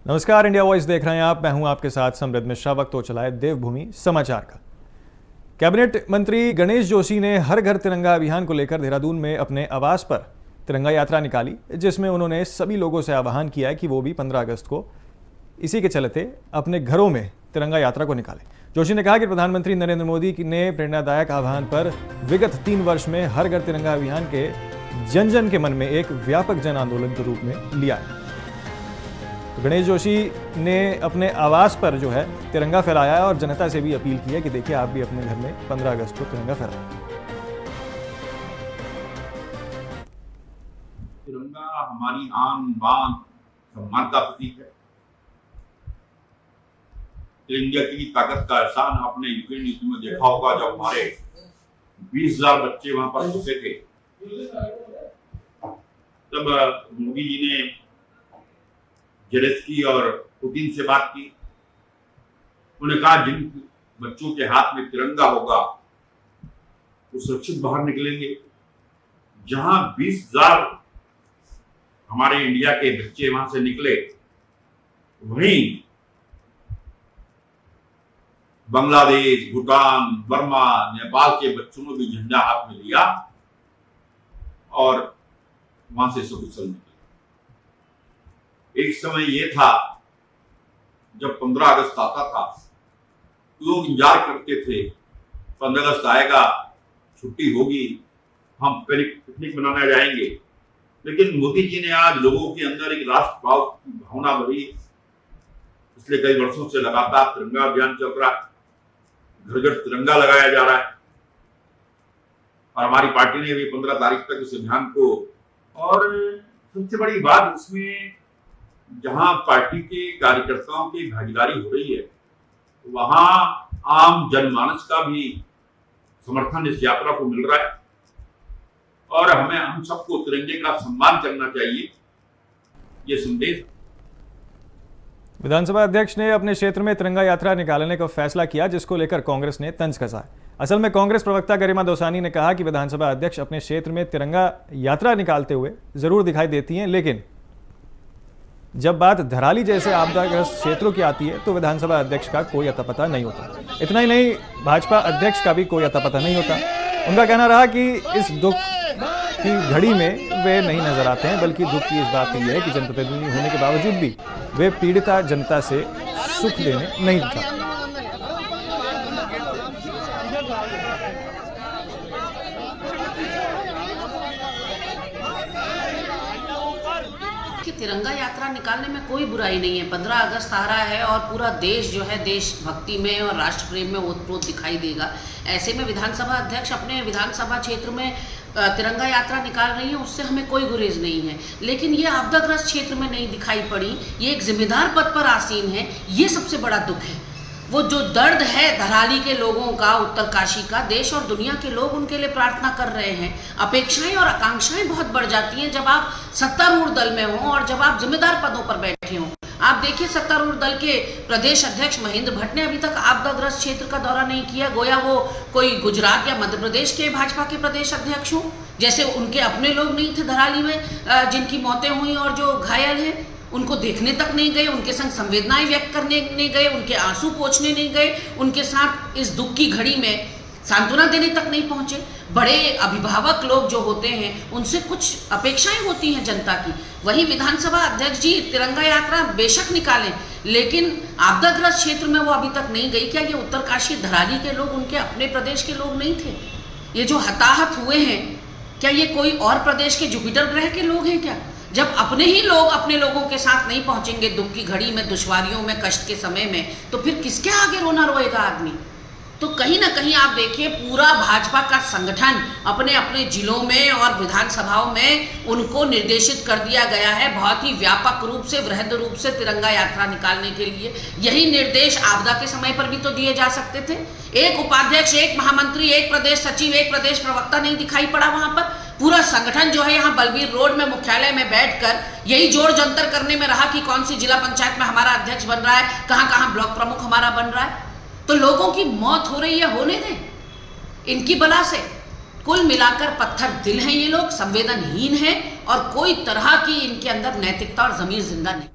नमस्कार, India voice देख रहे हैं आप। मैं हूं आपके साथ समृद्ध मिश्रा। वक्त हो चला है देवभूमि समाचार का। कैबिनेट मंत्री गणेश जोशी ने हर घर तिरंगा अभियान को लेकर देहरादून में अपने आवास पर तिरंगा यात्रा निकाली, जिसमें उन्होंने सभी लोगों से आह्वान किया है कि वो भी 15 अगस्त को इसी के चलते अपने घरों में तिरंगा यात्रा को निकालें। जोशी ने कहा कि प्रधानमंत्री नरेंद्र मोदी ने प्रेरणादायक आह्वान पर विगत 3 वर्ष में हर घर तिरंगा अभियान के जन जन के मन में एक व्यापक जन आंदोलन के रूप में लिया है। गणेश जोशी ने अपने आवास पर जो है तिरंगा फहराया है और जनता से भी अपील की है कि देखिए आप भी अपने घर में 15 अगस्त को तिरंगा फहराएं। तिरंगा हमारी आन बान सम्मान का प्रतीक है। इंडिया की ताकत का एहसान आपने यूक्रेन युद्ध में देखा होगा, जब हमारे 20,000 बच्चे वहां पर छुपे थे, तब मोदी जी ने जेलेंस्की और पुतिन से बात की। उन्होंने कहा जिन बच्चों के हाथ में तिरंगा होगा वो सुरक्षित बाहर निकलेंगे। जहां 20,000 हमारे इंडिया के बच्चे वहां से निकले, वहीं बांग्लादेश, भूटान, बर्मा, नेपाल के बच्चों ने भी झंडा हाथ में लिया और वहां से सकुशल निकले। एक समय यह था जब 15 अगस्त आता था, लोग इंतजार करते थे 15 अगस्त आएगा, छुट्टी होगी, हम पिकनिक मनाने जाएंगे। लेकिन मोदी जी ने आज लोगों के अंदर एक राष्ट्र भाव की भावना भरी। पिछले कई वर्षों से लगातार तिरंगा अभियान चल रहा है, घर घर तिरंगा लगाया जा रहा है और हमारी पार्टी ने भी 15 तारीख तक इस अभियान को, और सबसे बड़ी बात उसमें जहां पार्टी के कार्यकर्ताओं की भागीदारी हो रही है, वहां आम जनमानस का भी समर्थन इस यात्रा को मिल रहा है और हम सबको तिरंगे का सम्मान करना चाहिए, ये संदेश। विधानसभा अध्यक्ष ने अपने क्षेत्र में तिरंगा यात्रा निकालने का फैसला किया, जिसको लेकर कांग्रेस ने तंज कसा है। असल में कांग्रेस प्रवक्ता गरिमा दौसानी ने कहा कि विधानसभा अध्यक्ष अपने क्षेत्र में तिरंगा यात्रा निकालते हुए जरूर दिखाई देती हैं, लेकिन जब बात धराली जैसे आपदाग्रस्त क्षेत्रों की आती है तो विधानसभा अध्यक्ष का कोई अता पता नहीं होता। इतना ही नहीं, भाजपा अध्यक्ष का भी कोई अता पता नहीं होता। उनका कहना रहा कि इस दुख की घड़ी में वे नहीं नजर आते हैं, बल्कि दुख की इस बात की है कि जनप्रतिनिधि होने के बावजूद भी वे पीड़िता जनता से सुख लेने नहीं चाहते। तिरंगा यात्रा निकालने में कोई बुराई नहीं है। 15 अगस्त आ रहा है और पूरा देश जो है देशभक्ति में और राष्ट्र प्रेम में ओतप्रोत दिखाई देगा। ऐसे में विधानसभा अध्यक्ष अपने विधानसभा क्षेत्र में तिरंगा यात्रा निकाल रही है, उससे हमें कोई गुरेज नहीं है। लेकिन ये आपदाग्रस्त क्षेत्र में नहीं दिखाई पड़ी, ये एक जिम्मेदार पद पर आसीन है, ये सबसे बड़ा दुख है। वो जो दर्द है धराली के लोगों का, उत्तरकाशी का, देश और दुनिया के लोग उनके लिए प्रार्थना कर रहे हैं। अपेक्षाएं और आकांक्षाएं बहुत बढ़ जाती हैं जब आप सत्तारूढ़ दल में हों और जब आप जिम्मेदार पदों पर बैठे हों। आप देखिए, सत्तारूढ़ दल के प्रदेश अध्यक्ष महेंद्र भट्ट ने अभी तक आपदाग्रस्त क्षेत्र का दौरा नहीं किया, गोया वो कोई गुजरात या मध्य प्रदेश के भाजपा के प्रदेश अध्यक्ष हों। जैसे उनके अपने लोग नहीं थे धराली में जिनकी मौतें हुई और जो घायल हैं, उनको देखने तक नहीं गए, उनके संग संवेदनाएं व्यक्त करने नहीं गए, उनके आंसू पोंछने नहीं गए, उनके साथ इस दुख की घड़ी में सांत्वना देने तक नहीं पहुंचे। बड़े अभिभावक लोग जो होते हैं उनसे कुछ अपेक्षाएं होती हैं जनता की। वही विधानसभा अध्यक्ष जी तिरंगा यात्रा बेशक निकालें, लेकिन आपदाग्रस्त क्षेत्र में वो अभी तक नहीं गई। क्या ये उत्तरकाशी धराली के लोग उनके अपने प्रदेश के लोग नहीं थे? ये जो हताहत हुए हैं, क्या ये कोई और प्रदेश के जुपिटर ग्रह के लोग हैं क्या? जब अपने ही लोग अपने लोगों के साथ नहीं पहुंचेंगे दुख की घड़ी में, दुश्वारियों में, कष्ट के समय में, तो फिर किसके आगे रोना रोएगा आदमी? तो कहीं ना कहीं आप देखिए, पूरा भाजपा का संगठन अपने अपने जिलों में और विधानसभाओं में उनको निर्देशित कर दिया गया है बहुत ही व्यापक रूप से, वृहद रूप से तिरंगा यात्रा निकालने के लिए। यही निर्देश आपदा के समय पर भी तो दिए जा सकते थे। एक उपाध्यक्ष, एक महामंत्री, एक प्रदेश सचिव, एक प्रदेश प्रवक्ता नहीं दिखाई पड़ा वहां पर। पूरा संगठन जो है यहाँ बलबीर रोड में मुख्यालय में बैठकर यही जोड़ जंतर करने में रहा कि कौन सी जिला पंचायत में हमारा अध्यक्ष बन रहा है, कहाँ कहाँ ब्लॉक प्रमुख हमारा बन रहा है। तो लोगों की मौत हो रही है, होने दें इनकी बला से। कुल मिलाकर पत्थर दिल हैं ये लोग, संवेदनहीन हैं और कोई तरह की इनके अंदर नैतिकता और जमीर जिंदा नहीं।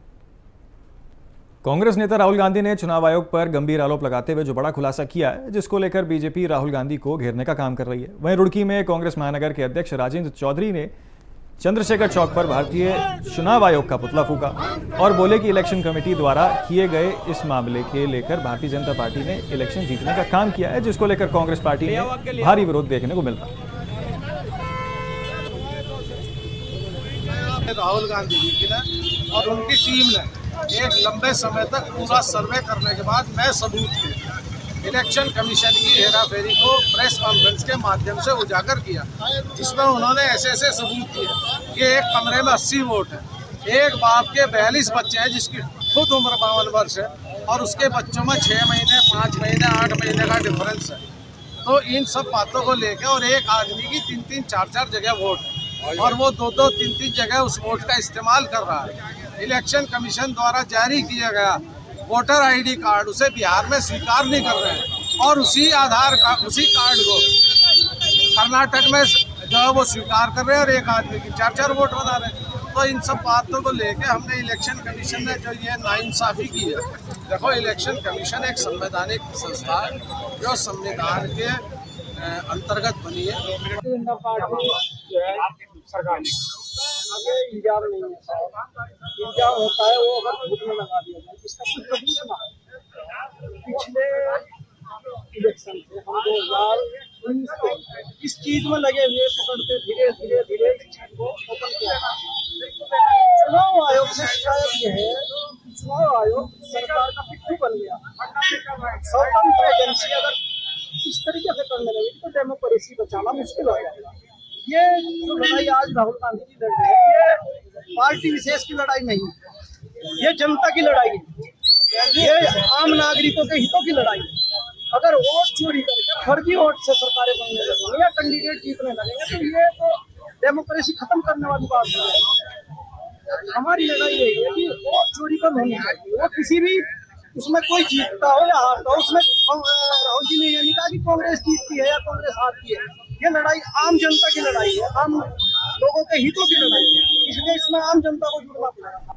कांग्रेस नेता राहुल गांधी ने चुनाव आयोग पर गंभीर आरोप लगाते हुए जो बड़ा खुलासा किया है, जिसको लेकर बीजेपी राहुल गांधी को घेरने का काम कर रही है। वहीं रुड़की में कांग्रेस महानगर के अध्यक्ष राजेंद्र चौधरी ने चंद्रशेखर चौक पर भारतीय चुनाव आयोग का पुतला फूका और बोले कि इलेक्शन कमेटी द्वारा किए गए इस मामले के लेकर भारतीय जनता पार्टी ने इलेक्शन जीतने का काम किया है, जिसको लेकर कांग्रेस पार्टी में भारी विरोध देखने को मिल रहा है। राहुल गांधी जी की ने और उनकी टीम ने एक लंबे समय तक पूरा सर्वे करने के बाद मैं सबूत के इलेक्शन कमीशन की हेराफेरी को प्रेस कॉन्फ्रेंस के माध्यम से उजागर किया, जिसमें उन्होंने ऐसे सबूत किए कि एक कमरे में 80 वोट है, एक बाप के 42 बच्चे हैं जिसकी खुद उम्र 52 वर्ष है और उसके बच्चों में 6 महीने 5 महीने 8 महीने का डिफरेंस है। तो इन सब बातों को लेकर और एक आदमी की 3-3 4-4 जगह वोट है और वो 2-2 3-3 जगह उस वोट का इस्तेमाल कर रहा है। इलेक्शन कमीशन द्वारा जारी किया गया वोटर आईडी कार्ड उसे बिहार में स्वीकार नहीं कर रहे हैं और उसी कार्ड को कर्नाटक में जो है वो स्वीकार कर रहे हैं और एक आदमी की 4-4 वोट बना रहे हैं। तो इन सब बातों को लेके हमने इलेक्शन कमीशन ने जो ये नाइंसाफी की है, देखो इलेक्शन कमीशन एक संवैधानिक संस्था है जो संविधान के अंतर्गत बनी है। आगे इल्जाम नहीं है, इल्जाम होता है वो अगर झूठ में लगा दिया जाए, इसका कुछ सबूत ना। पिछले इलेक्शन से हम 2019 को इस चीज में लगे हुए पकड़ते धीरे धीरे इस चीज को ओपन किया। चुनाव आयोग से शिकायत ये है कि चुनाव आयोग सरकार का पिट्ठू बन गया। स्वतंत्र एजेंसी अगर इस तरीके से करने लगे तो डेमोक्रेसी बचाना मुश्किल हो जाएगा। ये जो लड़ाई आज राहुल गांधी जी लड़ रहे हैं, ये पार्टी विशेष की लड़ाई नहीं है, ये जनता की लड़ाई है, ये आम नागरिकों के हितों की लड़ाई है। अगर वोट चोरी करके फर्जी वोट से सरकारें बनने लगेंगे या कैंडिडेट जीतने लगेंगे तो ये तो डेमोक्रेसी खत्म करने वाली बात है। हमारी लड़ाई यही है कि वोट चोरी कम होनी चाहिए। वो किसी भी उसमें कोई जीतता हो या हारता हो, उसमें राहुल जी ने ये नहीं कहा कि कांग्रेस जीतती है या कांग्रेस हारती है। ये लड़ाई आम जनता की लड़ाई है, आम लोगों के हितों की लड़ाई है, इसलिए इसमें आम जनता को जुड़ना पड़ेगा।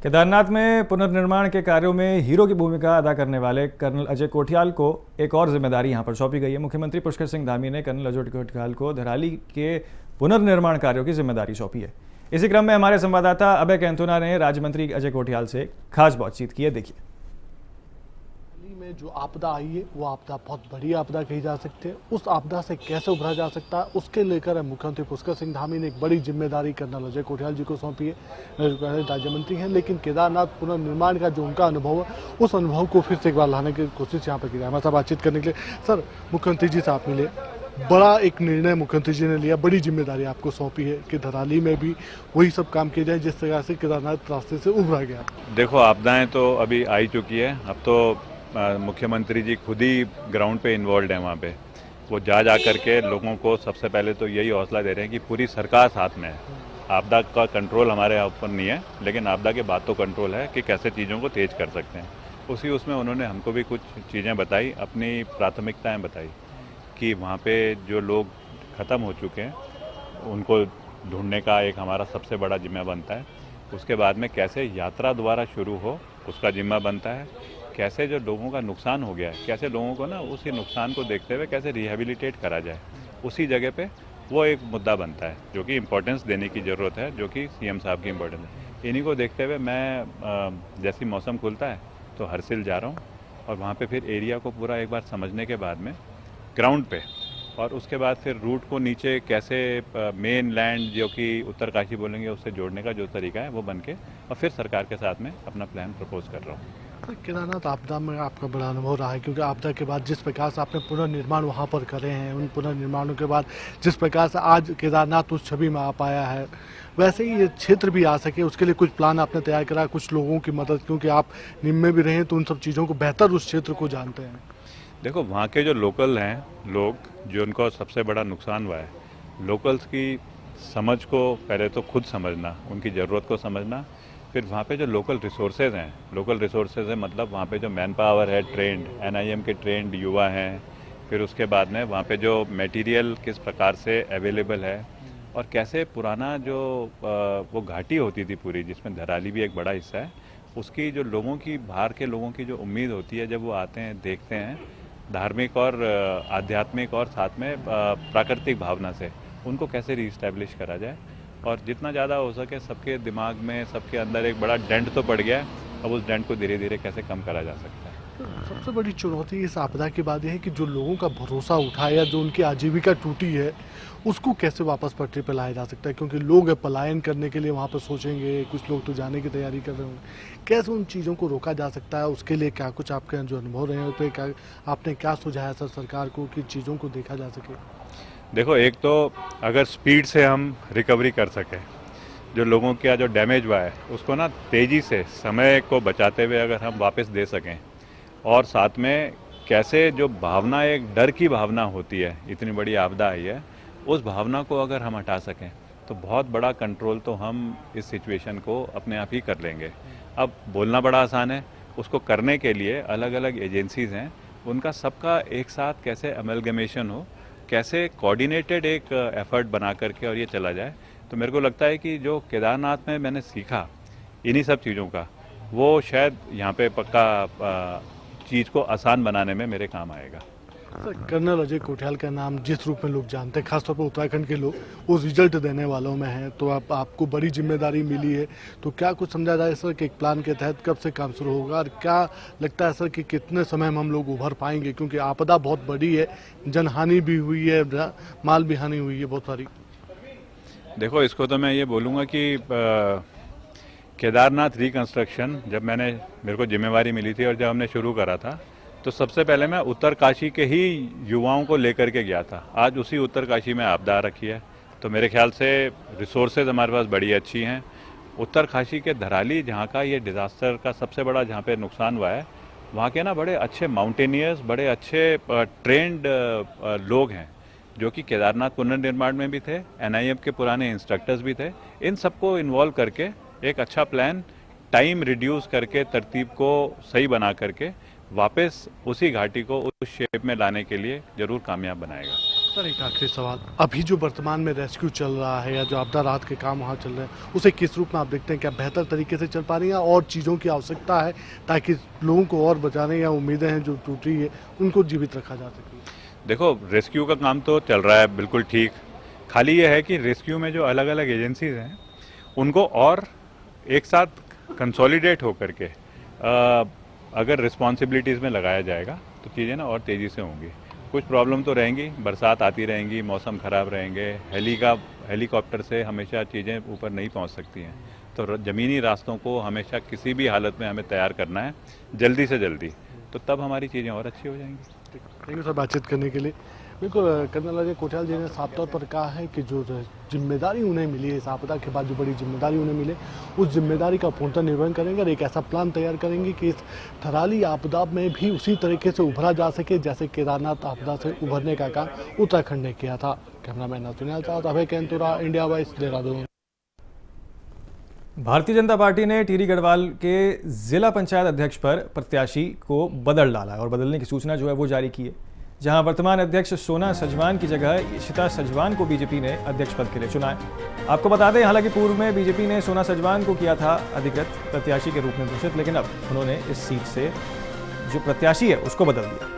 केदारनाथ में पुनर्निर्माण के कार्यों में हीरो की भूमिका अदा करने वाले कर्नल अजय कोठियाल को एक और जिम्मेदारी यहां पर सौंपी गई है। मुख्यमंत्री पुष्कर सिंह धामी ने कर्नल अजय कोठियाल को धराली के पुनर्निर्माण कार्यों की जिम्मेदारी सौंपी है। इसी क्रम में हमारे संवाददाता अभय कैंथोना ने राज्य मंत्री अजय कोठियाल से खास बातचीत की है। देखिए, में जो आपदा आई है वो आपदा बहुत बड़ी आपदा कही जा सकती है। उस आपदा से कैसे उभरा जा सकता है उसके लेकर मुख्यमंत्री पुष्कर सिंह धामी ने एक बड़ी जिम्मेदारी कर्नल अजय कोठियाल जी को सौंपी है। राज्य मंत्री हैं, लेकिन केदारनाथ पुनर्निर्माण का जो उनका अनुभव है उस अनुभव को फिर से एक बार लाने की कोशिश यहाँ पर की जाए। हमारे साथ बातचीत करने के लिए सर, मुख्यमंत्री जी से आप मिले, बड़ा एक निर्णय मुख्यमंत्री जी ने लिया, बड़ी जिम्मेदारी आपको सौंपी है कि धराली में भी वही सब काम किए जाए जिस तरह से केदारनाथ रास्ते से उभरा गया। देखो, आपदाएं तो अभी आई चुकी है। अब तो मुख्यमंत्री जी खुद ही ग्राउंड पे इन्वॉल्व है। वहाँ पे वो जा करके लोगों को सबसे पहले तो यही हौसला दे रहे हैं कि पूरी सरकार साथ में है। आपदा का कंट्रोल हमारे ऊपर नहीं है, लेकिन आपदा के बाद तो कंट्रोल है कि कैसे चीज़ों को तेज कर सकते हैं। उसमें उन्होंने हमको भी कुछ चीज़ें बताई, अपनी प्राथमिकताएं बताई कि वहाँ पे जो लोग ख़त्म हो चुके हैं उनको ढूंढने का एक हमारा सबसे बड़ा जिम्मा बनता है। उसके बाद में कैसे यात्रा दोबारा शुरू हो उसका जिम्मा बनता है। कैसे जो लोगों का नुकसान हो गया है, कैसे लोगों को ना उसी नुकसान को देखते हुए कैसे रिहेबिलिटेट करा जाए, उसी जगह पे वो एक मुद्दा बनता है जो कि इम्पोर्टेंस देने की ज़रूरत है, जो कि सीएम साहब की इम्पोर्टेंस है। इन्हीं को देखते हुए मैं जैसी मौसम खुलता है तो हरसिल जा रहा हूँ और वहाँ पे फिर एरिया को पूरा एक बार समझने के बाद में ग्राउंड पे, और उसके बाद फिर रूट को नीचे कैसे मेन लैंड जो कि उत्तरकाशी बोलेंगे उससे जोड़ने का जो तरीका है वो बन के और फिर सरकार के साथ में अपना प्लान प्रपोज कर रहा हूँ। केदारनाथ आपदा में आपका बड़ा अनुभव रहा है, क्योंकि आपदा के बाद जिस प्रकार से आपने पुनर्निर्माण वहाँ पर करे हैं, उन पुनर्निर्माणों के बाद जिस प्रकार से आज केदारनाथ उस छवि में आ पाया है, वैसे ही ये क्षेत्र भी आ सके उसके लिए कुछ प्लान आपने तैयार करा, कुछ लोगों की मदद, क्योंकि आप निम में भी रहे तो उन सब चीज़ों को बेहतर उस क्षेत्र को जानते हैं। देखो, वहाँ के जो लोकल हैं लोग, जो उनको सबसे बड़ा नुकसान हुआ है, लोकल्स की समझ को पहले तो खुद समझना, उनकी ज़रूरत को समझना, फिर वहाँ पे जो लोकल रिसोर्सेज हैं, लोकल रिसोर्सेज है मतलब वहाँ पे जो मैन पावर है ट्रेंड, एनआईएम के ट्रेंड युवा हैं, फिर उसके बाद में वहाँ पे जो मटेरियल किस प्रकार से अवेलेबल है और कैसे पुराना जो वो घाटी होती थी पूरी, जिसमें धराली भी एक बड़ा हिस्सा है, उसकी जो लोगों की, बाहर के लोगों की जो उम्मीद होती है जब वो आते हैं, देखते हैं धार्मिक और आध्यात्मिक और साथ में प्राकृतिक भावना से, उनको कैसे रीस्टैब्लिश करा जाए। और जितना ज़्यादा हो सके सबके दिमाग में, सबके अंदर एक बड़ा डेंट तो पड़ गया है, अब उस डेंट को धीरे धीरे कैसे कम करा जा सकता है। सबसे बड़ी चुनौती इस आपदा के बाद ये है कि जो लोगों का भरोसा उठा या जो उनकी आजीविका टूटी है, उसको कैसे वापस पटरी पर लाया जा सकता है, क्योंकि लोग पलायन करने के लिए वहाँ पर सोचेंगे, कुछ लोग तो जाने की तैयारी कर रहे होंगे। कैसे उन चीज़ों को रोका जा सकता है, उसके लिए क्या कुछ आपके जो अनुभव रहे हैं उस पर क्या आपने क्या सुझाया सर सरकार को कि चीज़ों को देखा जा सके? देखो, एक तो अगर स्पीड से हम रिकवरी कर सकें, जो लोगों का जो डैमेज हुआ है उसको ना तेज़ी से, समय को बचाते हुए अगर हम वापस दे सकें, और साथ में कैसे जो भावना, एक डर की भावना होती है, इतनी बड़ी आपदा आई है, उस भावना को अगर हम हटा सकें तो बहुत बड़ा कंट्रोल तो हम इस सिचुएशन को अपने आप ही कर लेंगे। अब बोलना बड़ा आसान है, उसको करने के लिए अलग अलग एजेंसीज़ हैं, उनका सबका एक साथ कैसे अमेलगमेशन हो, कैसे कोऑर्डिनेटेड एक एफर्ट बना करके और ये चला जाए। तो मेरे को लगता है कि जो केदारनाथ में मैंने सीखा इन्हीं सब चीज़ों का, वो शायद यहाँ पे पक्का चीज़ को आसान बनाने में मेरे काम आएगा। सर, कर्नल अजय कोठियाल का नाम जिस रूप में लोग जानते हैं, खासतौर पर उत्तराखंड के लोग, वो रिजल्ट देने वालों में हैं, तो आपको बड़ी जिम्मेदारी मिली है, तो क्या कुछ समझा जाए सर कि एक प्लान के तहत कब से काम शुरू होगा, और क्या लगता है सर कि कितने समय में हम लोग उभर पाएंगे, क्योंकि आपदा बहुत बड़ी है, जनहानि भी हुई है, माल भी हानि हुई है बहुत सारी। देखो, इसको तो मैं ये बोलूँगा कि केदारनाथ रिकंस्ट्रक्शन जब मेरे को जिम्मेवारी मिली थी और जब हमने शुरू करा था, तो सबसे पहले मैं उत्तरकाशी के ही युवाओं को लेकर के गया था। आज उसी उत्तरकाशी में आपदा रखी है, तो मेरे ख्याल से रिसोर्सेज हमारे पास बड़ी अच्छी हैं। उत्तरकाशी के धराली, जहाँ का ये डिज़ास्टर का सबसे बड़ा जहाँ पे नुकसान हुआ है, वहाँ के ना बड़े अच्छे माउंटेनियर्स, बड़े अच्छे ट्रेंड लोग हैं, जो कि केदारनाथ पुनर्निर्माण में भी थे, NIM के पुराने इंस्ट्रक्टर्स भी थे। इन सबको इन्वॉल्व करके एक अच्छा प्लान, टाइम रिड्यूस करके, तरतीब को सही बना करके वापस उसी घाटी को उस शेप में लाने के लिए जरूर कामयाब बनाएगा। सर, एक आखिरी सवाल, अभी जो वर्तमान में रेस्क्यू चल रहा है या जो आपदा राहत के काम वहाँ चल रहे हैं, उसे किस रूप में आप देखते हैं? क्या बेहतर तरीके से चल पा रही है और चीज़ों की आवश्यकता है ताकि लोगों को और बचाने या उम्मीदें हैं जो टूट रही है उनको जीवित रखा जा सके? देखो, रेस्क्यू का काम तो चल रहा है बिल्कुल ठीक, खाली ये है कि रेस्क्यू में जो अलग अलग एजेंसीज हैं उनको और एक साथ कंसोलिडेट होकर के अगर रिस्पॉन्सिबिलिटीज़ में लगाया जाएगा तो चीज़ें ना और तेज़ी से होंगी। कुछ प्रॉब्लम तो रहेंगी, बरसात आती रहेंगी, मौसम ख़राब रहेंगे, हेलीकॉप्टर से हमेशा चीज़ें ऊपर नहीं पहुंच सकती हैं, तो ज़मीनी रास्तों को हमेशा किसी भी हालत में हमें तैयार करना है जल्दी से जल्दी, तो तब हमारी चीज़ें और अच्छी हो जाएंगी। थैंक यू सर बातचीत करने के लिए। बिल्कुल, कर्नल अजय कोठियाल जी ने साफ तौर पर कहा है कि जो जिम्मेदारी उन्हें मिली है इस आपदा के बाद, जो बड़ी जिम्मेदारी उन्हें मिले, उस जिम्मेदारी का पूर्णतः निर्वहन करेंगे और एक ऐसा प्लान तैयार करेंगे कि इस थराली आपदा में भी उसी तरीके से उभरा जा सके जैसे केदारनाथ आपदा से उभरने का काम उत्तराखंड ने किया था। कैमरामैन सुनील साथ, अभय Kainthura, India voice, Dehradun. Bharatiya Janata party ने टिहरी गढ़वाल के जिला पंचायत अध्यक्ष पर प्रत्याशी को बदल डाला और बदलने की सूचना जो है वो जारी की है, जहां वर्तमान अध्यक्ष सोना सजवान की जगह इशिता सजवान को बीजेपी ने अध्यक्ष पद के लिए चुना है। आपको बता दें, हालांकि पूर्व में बीजेपी ने सोना सजवान को किया था अधिकृत प्रत्याशी के रूप में घोषित, लेकिन अब उन्होंने इस सीट से जो प्रत्याशी है उसको बदल दिया।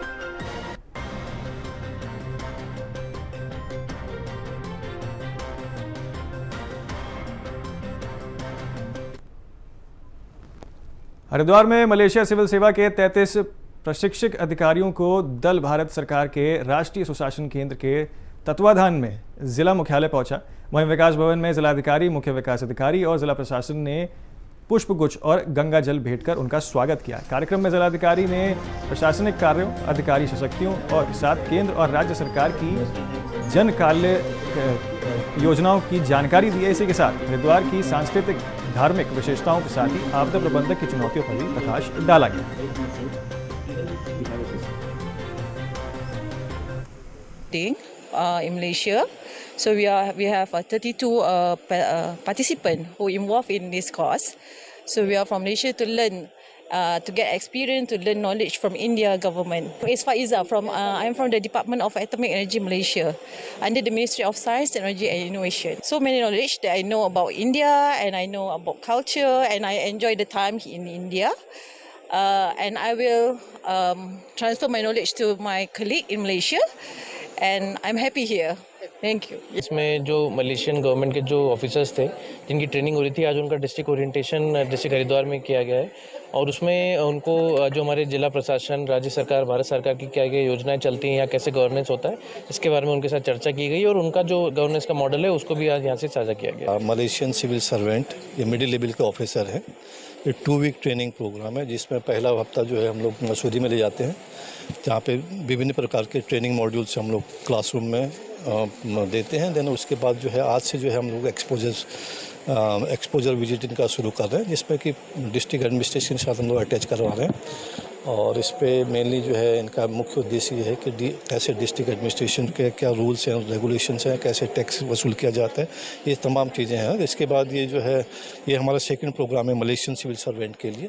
हरिद्वार में मलेशिया सिविल सेवा के 33 प्रशिक्षक अधिकारियों को दल भारत सरकार के राष्ट्रीय सुशासन केंद्र के तत्वाधान में जिला मुख्यालय पहुंचा। वहीं विकास भवन में जिलाधिकारी, मुख्य विकास अधिकारी और जिला प्रशासन ने पुष्प गुच्छ और गंगा जल भेंट कर उनका स्वागत किया। कार्यक्रम में जिलाधिकारी ने प्रशासनिक कार्यों, अधिकारी शक्तियों और साथ केंद्र और राज्य सरकार की जन कल्याण योजनाओं की जानकारी दी है। इसी के साथ हरिद्वार की सांस्कृतिक, धार्मिक विशेषताओं के साथ ही आपदा प्रबंधन की चुनौतियों पर भी प्रकाश डाला गया। In Malaysia, so we have 32 participants who involved in this course. So we are from Malaysia to learn to get experience, to learn knowledge from India government. It's Faiza from, I'm from the Department of Atomic Energy Malaysia, under the Ministry of Science, Technology and Innovation. So many knowledge that I know about India and I know about culture, and I enjoy the time in India. And I will transfer my knowledge to my colleague in Malaysia, and I'm happy here. Thank you. इसमें जो Malaysian government के जो officers थे जिनकी training हो रही थी, आज उनका डिस्ट्रिक्ट ओरिएंटेशन डिस्ट्रिक्ट हरिद्वार में किया गया है, और उसमें उनको जो हमारे जिला प्रशासन, राज्य सरकार, भारत सरकार की क्या क्या योजनाएं चलती हैं या कैसे गवर्नेंस होता है, इसके बारे में उनके साथ चर्चा की गई, और उनका जो गवर्नेंस का मॉडल है उसको भी आज यहाँ से साझा किया गया। मलेशियन सिविल सर्वेंट, ये मिडिल लेवल के ऑफिसर हैं। ये 2 वीक ट्रेनिंग प्रोग्राम है, जिसमें पहला हफ्ता जो है हम लोग मसूरी में ले जाते हैं, जहाँ पे विभिन्न प्रकार के ट्रेनिंग मॉड्यूल्स हम लोग क्लासरूम में देते हैं। देन उसके बाद जो है आज से जो है हम लोग एक्सपोजर विजिटिंग का शुरू कर रहे हैं, जिसमें कि डिस्ट्रिक्ट एडमिनिस्ट्रेशन के साथ हम लोग अटैच करवा रहे हैं, और इस पे मेनली जो है इनका मुख्य उद्देश्य ये है कि कैसे डिस्ट्रिक्ट एडमिनिस्ट्रेशन के क्या रूल्स हैं, रेगुलेशंस हैं, कैसे टैक्स वसूल किया जाता है, ये तमाम चीज़ें हैं। इसके बाद ये जो है ये हमारा सेकंड प्रोग्राम है मलेशियन सिविल सर्वेंट के लिए,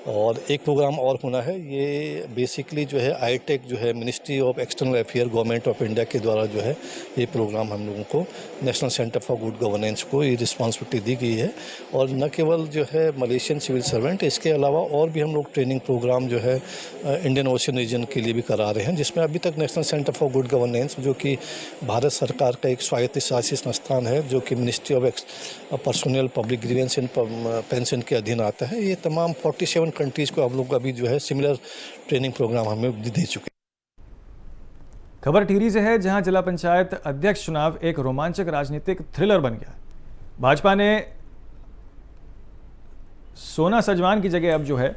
और एक प्रोग्राम और होना है। ये बेसिकली जो है आईटेक जो है ministry of external affair government of India के द्वारा जो है ये प्रोग्राम हम लोगों को national centre for good governance को ये रिस्पॉन्सिबिलिटी दी गई है। और न केवल जो है मलेशियन सिविल सर्वेंट, इसके अलावा और भी हम लोग ट्रेनिंग प्रोग्राम जो है इंडियन ओशन रीजन के लिए भी करा रहे हैं, जिसमें अभी तक national centre for good governance जो कि भारत सरकार का एक स्वायत्तशासी संस्थान है, जो कि ministry of personnel public grievance and pension के अधीन आता है, ये तमाम 47 कंट्रीज़ को हम लोग अभी जो है सिमिलर ट्रेनिंग प्रोग्राम हमें दे चुके हैं। खबर टिहरी से है, जहां जिला पंचायत अध्यक्ष चुनाव एक रोमांचक राजनीतिक थ्रिलर बन गया। भाजपा ने सोना सजवान की जगह अब जो है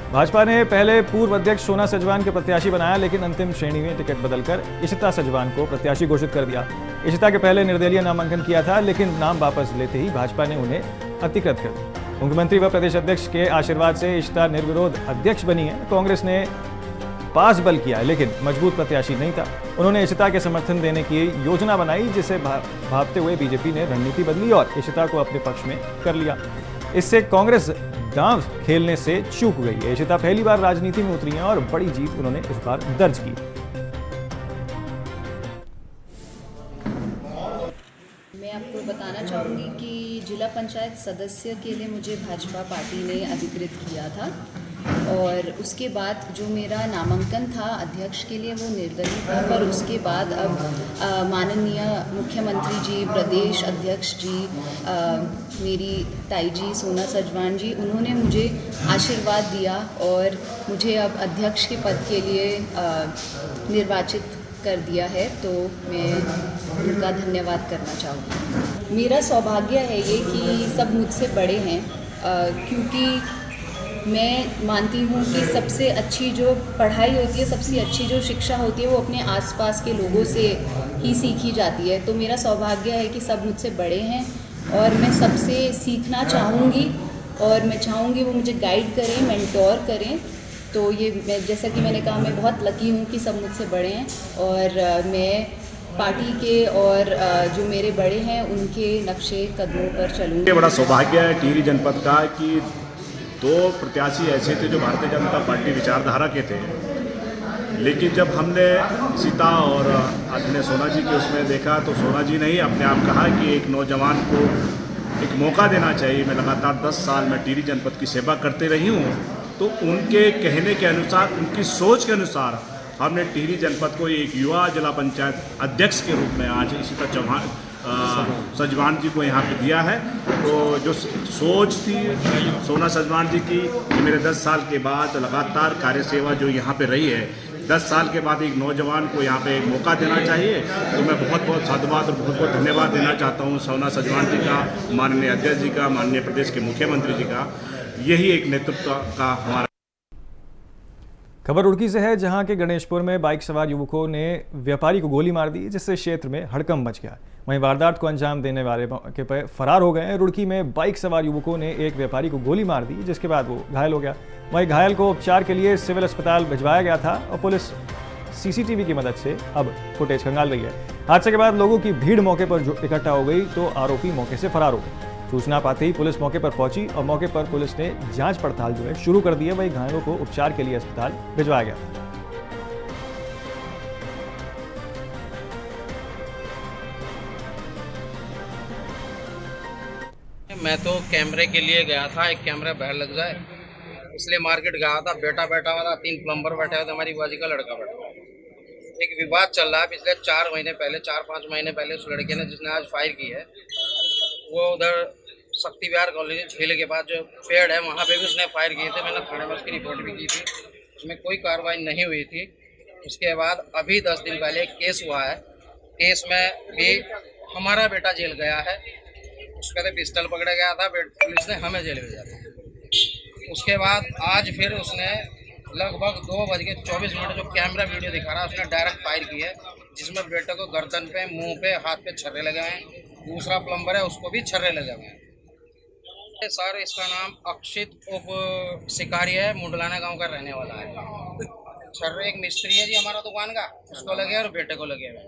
भाजपा ने पहले पूर्व अध्यक्ष सोना सजवान के प्रत्याशी बनाया, लेकिन अंतिम श्रेणी में टिकट बदलकर इशिता सजवान को प्रत्याशी घोषित कर दिया। इशिता के पहले निर्दलीय नामांकन किया था, लेकिन नाम वापस लेते ही भाजपा ने उन्हें अतिकृत कर दिया। मुख्यमंत्री व प्रदेश अध्यक्ष के आशीर्वाद से इशिता निर्विरोध अध्यक्ष बनी है। कांग्रेस ने पास बल किया, लेकिन मजबूत प्रत्याशी नहीं था। उन्होंने इशिता के समर्थन देने की योजना बनाई, जिसे भांपते हुए बीजेपी ने रणनीति बदली और इशिता को अपने पक्ष में कर लिया। इससे कांग्रेस दांव खेलने से चूक गई है। इशिता पहली बार राजनीति में उतरी हैं और बड़ी जीत उन्होंने इस बार दर्ज की। मैं आपको बताना चाहूँगी कि जिला पंचायत सदस्य के लिए मुझे भाजपा पार्टी ने अधिकृत किया था, और उसके बाद जो मेरा नामांकन था अध्यक्ष के लिए वो निर्दलीय था, पर उसके बाद अब माननीय मुख्यमंत्री जी, प्रदेश अध्यक्ष जी, मेरी ताई जी सोना सजवान जी, उन्होंने मुझे आशीर्वाद दिया और मुझे अब अध्यक्ष के पद के लिए निर्वाचित कर दिया है, तो मैं उनका धन्यवाद करना चाहूँगी। मेरा सौभाग्य है ये कि सब मुझसे बड़े हैं, क्योंकि मैं मानती हूँ कि सबसे अच्छी जो पढ़ाई होती है, सबसे अच्छी जो शिक्षा होती है, वो अपने आसपास के लोगों से ही सीखी जाती है। तो मेरा सौभाग्य है कि सब मुझसे बड़े हैं और मैं सबसे सीखना चाहूँगी, और मैं चाहूँगी वो मुझे गाइड करें, मेंटोर करें। तो ये मैं, जैसा कि मैंने कहा, मैं बहुत लकी हूँ कि सब मुझसे बड़े हैं, और मैं पार्टी के और जो मेरे बड़े हैं उनके नक्शे कदमों पर चलूँगी। बड़ा सौभाग्य है टिहरी जनपद का कि 2 प्रत्याशी ऐसे थे जो भारतीय जनता पार्टी विचारधारा के थे, लेकिन जब हमने सीता और अपने सोना जी के उसमें देखा, तो सोना जी ने ही अपने आप कहा कि एक नौजवान को एक मौका देना चाहिए। मैं लगातार 10 साल में टिहरी जनपद की सेवा करते रही हूँ, तो उनके कहने के अनुसार, उनकी सोच के अनुसार हमने टिहरी जनपद को एक युवा जिला पंचायत अध्यक्ष के रूप में आज इशिता सजवान जी को यहाँ पे दिया है। तो जो सोच थी सोना सजवान जी की कि मेरे 10 साल के बाद लगातार कार्य सेवा जो यहाँ पे रही है, 10 साल के बाद एक नौजवान को यहाँ पे एक मौका देना चाहिए, तो मैं बहुत बहुत साधुवाद और बहुत बहुत धन्यवाद देना चाहता हूँ सोना सजवान जी का, माननीय अध्यक्ष जी का, माननीय प्रदेश के मुख्यमंत्री जी का। यही एक नेतृत्व का हमारा। खबर रुड़की से है, जहां के गणेशपुर में बाइक सवार युवकों ने व्यापारी को गोली मार दी, जिससे क्षेत्र में हड़कंप मच गया। वहीं वारदात को अंजाम देने वाले मौके पर फरार हो गए। रुड़की में बाइक सवार युवकों ने एक व्यापारी को गोली मार दी, जिसके बाद वो घायल हो गया। वहीं घायल को उपचार के लिए सिविल अस्पताल भिजवाया गया था और पुलिस सीसीटीवी की मदद से अब फुटेज खंगाल रही है। हादसे के बाद लोगों की भीड़ मौके पर इकट्ठा हो गई, तो आरोपी मौके से फरार हो गए। सूचना पाते ही पुलिस मौके पर पहुंची और मौके पर पुलिस ने जांच पड़ताल शुरू कर दी है। वहीं घायलों को उपचार के लिए अस्पताल भिजवाया गया था। मैं तो कैमरे के लिए गया था, एक कैमरा बाहर लग जाए इसलिए मार्केट गया था। बेटा बैठा हुआ था, 3 प्लम्बर बैठे हुए थे, हमारी बाजी का लड़का बैठा हुआ। एक विवाद चल रहा है पिछले 4-5 महीने पहले उस लड़के ने जिसने आज फायर की है, वो उधर शक्ति विहार कॉलोनी झील के पास जो पेड़ है वहाँ पे भी उसने फायर किए थे। मैंने थाने में उसकी रिपोर्ट भी की थी, उसमें कोई कार्रवाई नहीं हुई थी। उसके बाद अभी 10 दिन पहले एक केस हुआ है, केस में भी हमारा बेटा जेल गया है। उसके बाद पिस्टल पकड़ा गया था, पुलिस ने हमें जेल भेजा था। उसके बाद आज फिर उसने लगभग 2:24 जो कैमरा वीडियो दिखा रहा है उसने डायरेक्ट फायर की है, जिसमें बेटे को गर्दन पे, मुंह पे, हाथ पे छर्रे लगे हैं। दूसरा प्लम्बर है उसको भी छर्रे लगे हुए हैं। सर इसका नाम अक्षित उप शिकारी है, मुंडलाना गांव का रहने वाला है। छर्रे एक मिस्त्री है जी हमारा दुकान का, उसको लगे और बेटे को लगे हुए।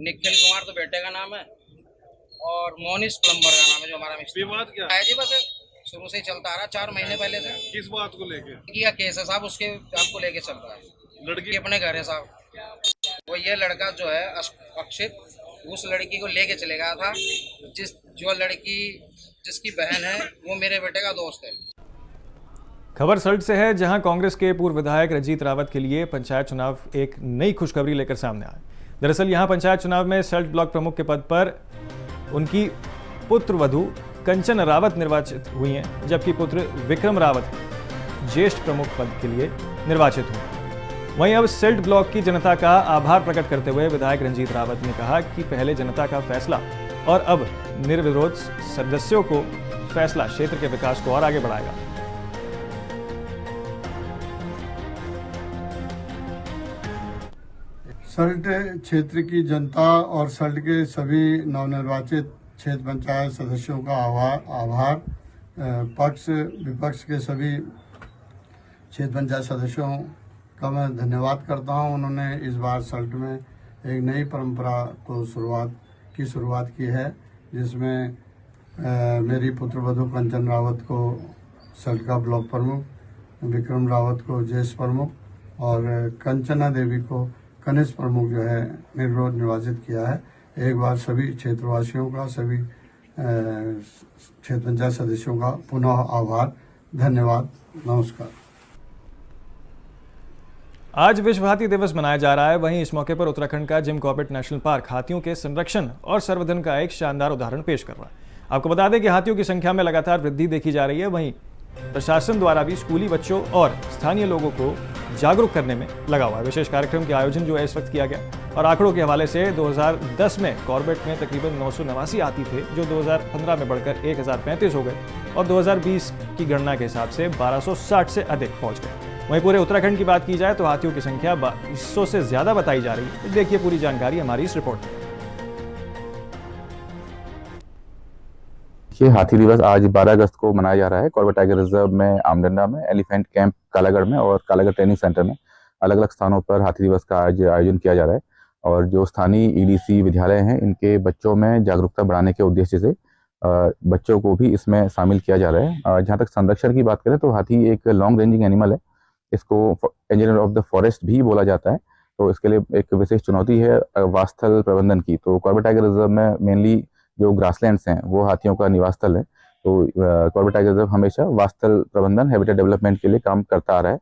निखिल कुमार तो बेटे का नाम है और मोनिस प्लम्बर का नाम है जो हमारा मिस्त्री। विवाद क्या है जी? बस शुरू से ही चलता आ रहा, 4 महीने पहले से। किस बात को लेके? क्या केस है साहब, उसके आपको लेके चल रहा है। लड़की अपने घर है साहब। वो ये लड़का जो है अक्षित, उस लड़की को लेके चले गया था। जो लड़की जिसकी बहन है वो मेरे बेटे का दोस्त है। खबर सल्ट से है, जहां कांग्रेस के पूर्व विधायक रंजीत रावत के लिए पंचायत चुनाव एक नई खुशखबरी लेकर सामने आया। दरअसल यहां पंचायत चुनाव में सल्ट ब्लॉक प्रमुख के पद पर उनकी पुत्र वधू कंचन रावत निर्वाचित हुई हैं, जबकि पुत्र विक्रम रावत ज्येष्ठ प्रमुख पद के लिए निर्वाचित हुए। वहीं अब सल्ट ब्लॉक की जनता का आभार प्रकट करते हुए विधायक रंजीत रावत ने कहा कि पहले जनता का फैसला और अब निर्विरोध सदस्यों को फैसला क्षेत्र के विकास को और आगे बढ़ाएगा। सल्ट क्षेत्र की जनता और सल्ट के सभी नवनिर्वाचित क्षेत्र पंचायत सदस्यों का आभार पक्ष विपक्ष के सभी क्षेत्र पंचायत सदस्यों का मैं धन्यवाद करता हूं। उन्होंने इस बार सल्ट में एक नई परंपरा को शुरुआत की है, जिसमें मेरी पुत्रवधू कंचन रावत को सल्ट का ब्लॉक प्रमुख, विक्रम रावत को ज्येष्ठ प्रमुख और कंचना देवी को कनिष्ठ प्रमुख जो है निर्विरोध निर्वाचित किया है। एक बार सभी क्षेत्रवासियों का, सभी क्षेत्र पंचायत सदस्यों का पुनः आभार, धन्यवाद, नमस्कार। आज विश्व हाथी दिवस मनाया जा रहा है। वहीं इस मौके पर उत्तराखंड का जिम कॉर्बेट नेशनल पार्क हाथियों के संरक्षण और संवर्धन का एक शानदार उदाहरण पेश कर रहा है। आपको बता दें कि हाथियों की संख्या में लगातार वृद्धि देखी जा रही है। वहीं प्रशासन द्वारा भी स्कूली बच्चों और स्थानीय लोगों को जागरूक करने में लगा हुआ है। विशेष कार्यक्रम के आयोजन जो है इस वक्त किया गया और आंकड़ों के हवाले से 2010 में कॉर्बेट में तकरीबन 989 हाथी थे, जो 2015 में बढ़कर 1035 हो गए और 2020 की गणना के हिसाब से 1260 से अधिक पहुंच गए। वहीं पूरे उत्तराखंड की बात की जाए तो हाथियों की संख्या 2200 से ज्यादा बताई जा रही है। देखिए पूरी जानकारी हमारी इस रिपोर्ट में। ये हाथी दिवस आज 12 अगस्त को मनाया जा रहा है। कॉर्बेट टाइगर रिजर्व में, आमडंडा में, एलिफेंट कैंप कालागढ़ में और कालागढ़ ट्रेनिंग सेंटर में अलग अलग स्थानों पर हाथी दिवस का आज आयोजन किया जा रहा है। और जो स्थानीय ईडीसी विद्यालय हैं, इनके बच्चों में जागरूकता बढ़ाने के उद्देश्य से बच्चों को भी इसमें शामिल किया जा रहा है। जहाँ तक संरक्षण की बात करें तो हाथी एक लॉन्ग रेंजिंग एनिमल है, इसको इंजीनियर ऑफ द फॉरेस्ट भी बोला जाता है। तो इसके लिए एक विशेष चुनौती है वासस्थल प्रबंधन की। तो कॉर्बेट टाइगर रिजर्व में मेनली जो ग्रासलैंड्स हैं वो हाथियों का निवास स्थल है। तो कॉर्बेट टाइगर रिजर्व हमेशा वासस्थल प्रबंधन, हैबिटेट डेवलपमेंट के लिए काम करता आ रहा है।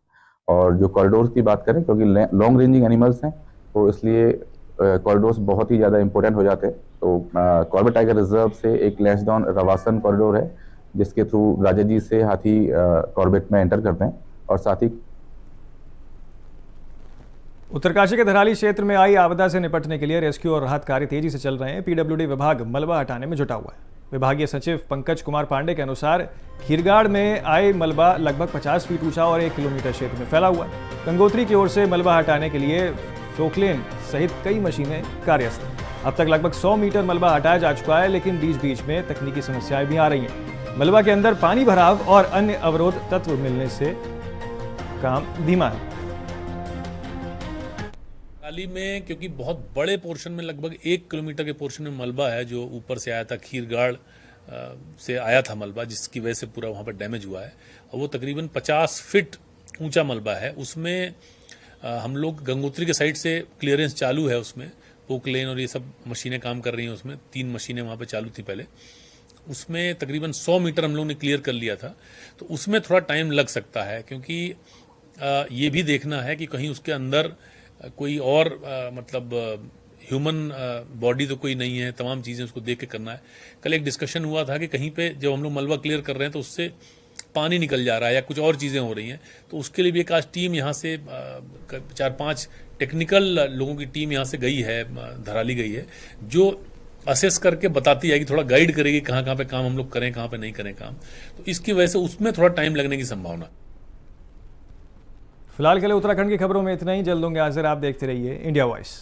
और जो कॉरिडोर्स की बात करें, क्योंकि लॉन्ग रेंजिंग एनिमल्स हैं तो इसलिए कॉरिडोर्स बहुत ही ज़्यादा इंपॉर्टेंट हो जाते हैं। तो कॉर्बेट टाइगर रिजर्व से एक लैंसडाउन रवासन कॉरिडोर है, जिसके थ्रू राजा जी से हाथी कॉर्बेट में एंटर करते हैं। और साथ ही उत्तरकाशी के धराली क्षेत्र में आई आपदा से निपटने के लिए रेस्क्यू और राहत कार्य तेजी से चल रहे हैं। पीडब्ल्यूडी विभाग मलबा हटाने में जुटा हुआ है। विभागीय सचिव पंकज कुमार पांडे के अनुसार खीरगाड़ में आए मलबा लगभग 50 फीट ऊंचा और 1 किलोमीटर क्षेत्र में फैला हुआ है। गंगोत्री की ओर से मलबा हटाने के लिए फोकलेन सहित कई मशीनें कार्यस्थ हैं। अब तक लगभग 100 मीटर मलबा हटाया जा चुका है, लेकिन बीच बीच में तकनीकी समस्याएं भी आ रही हैं। मलबा के अंदर पानी भराव और अन्य अवरोध तत्व मिलने से काम धीमा है। हाल में क्योंकि बहुत बड़े पोर्शन में लगभग 1 किलोमीटर के पोर्शन में मलबा है जो ऊपर से आया था खीरगाड़ से आया था मलबा, जिसकी वजह से पूरा वहाँ पर डैमेज हुआ है। और वो तकरीबन 50 फीट ऊंचा मलबा है। उसमें हम लोग गंगोत्री के साइड से क्लियरेंस चालू है, उसमें पोकलेन और ये सब मशीनें काम कर रही हैं। उसमें 3 मशीनें वहाँ पे चालू थी पहले। उसमें तकरीबन 100 मीटर हम लोग ने क्लियर कर लिया था। तो उसमें थोड़ा टाइम लग सकता है, क्योंकि ये भी देखना है कि कहीं उसके अंदर कोई और मतलब ह्यूमन बॉडी तो कोई नहीं है, तमाम चीज़ें उसको देख के करना है। कल एक डिस्कशन हुआ था कि कहीं पे जब हम लोग मलबा क्लियर कर रहे हैं तो उससे पानी निकल जा रहा है या कुछ और चीज़ें हो रही हैं, तो उसके लिए भी एक आज टीम यहाँ से 4-5 टेक्निकल लोगों की टीम यहाँ से गई है, धराली गई है, जो असेस करके बताती है कि थोड़ा गाइड करेगी कहाँ पे काम हम लोग करें, कहाँ पे नहीं करें काम। तो इसकी वजह से उसमें थोड़ा टाइम लगने की संभावना। फिलहाल के लिए उत्तराखंड की खबरों में इतना ही। जल्द होंगे हाजिर, आप देखते रहिए इंडिया वॉइस।